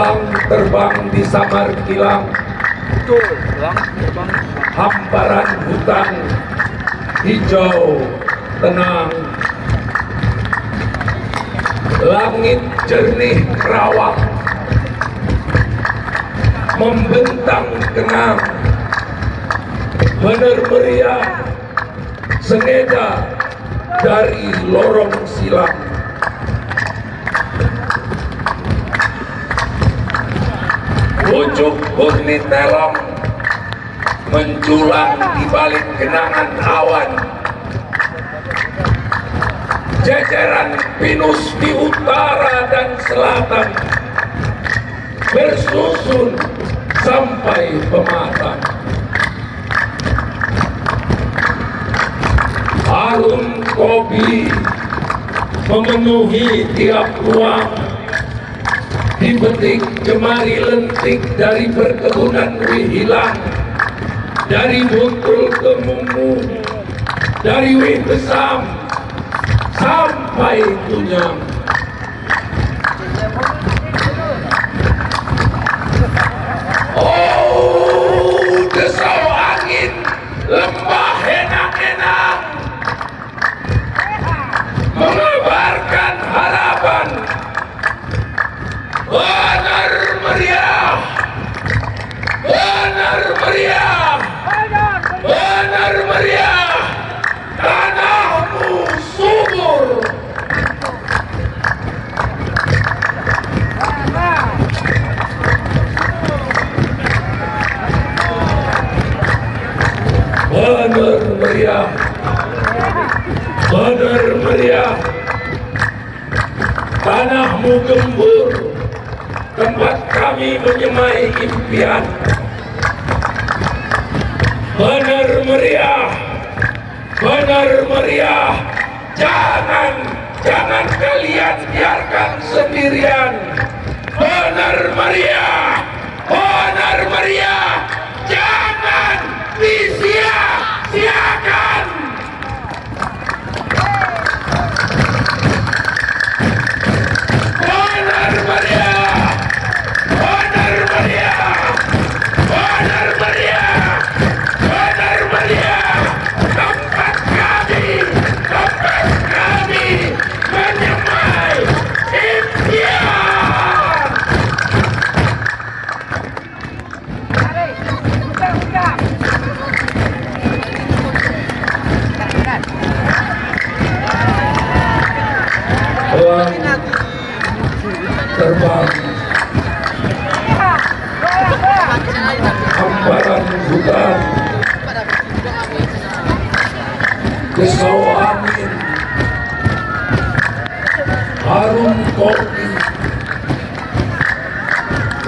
Elang terbang di samar kilang, hamparan hutan hijau tenang, langit jernih kerawang, membentang kenang, bener meriah sengeda dari lorong silam. Pucuk murni telong menjulang di balik genangan awan. Jejeran pinus di utara dan selatan bersusun sampai pematang. Harum kopi memenuhi tiap ruang, dipetik jemari lentik dari perkebunan Wihilang, dari Buntul ke Mumu, dari Wibesam sampai Tunyang. Oh, desau angin lembah enang-enang mengabarkan harapan. Benar meriah, benar meriah, benar meriah, tanahmu subur. Benar meriah, benar meriah, tanahmu gembur, tempat kami menyemai impian. Benar meriah, benar meriah, jangan kalian biarkan sendirian. Benar meriah, benar meriah, jangan disia-siakan. Benar meriah, benar meriah, benar meriah, benar meriah, tempat kami menyemai impian. Elang terbang, hamparan hutan, desau angin, harum kopi,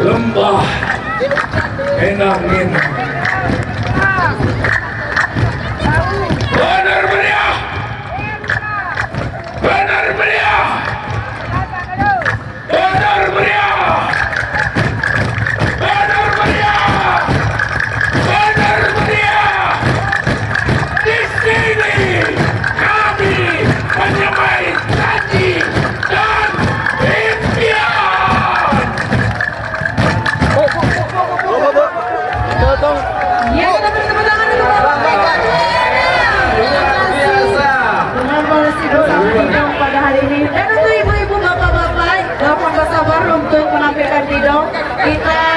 lembah enangin. Benar meriah, benar meriah, benar meriah, benar meriah, benar meriah. Di sini kami menyemai janji dan impian. Ya, kita beri tepuk tangan untuk Bapak Mega. Dengan polisi bersama Didong pada hari ini. Dan untuk ibu-ibu, bapak-bapak, dapat bersabar untuk menampilkan Didong. Kita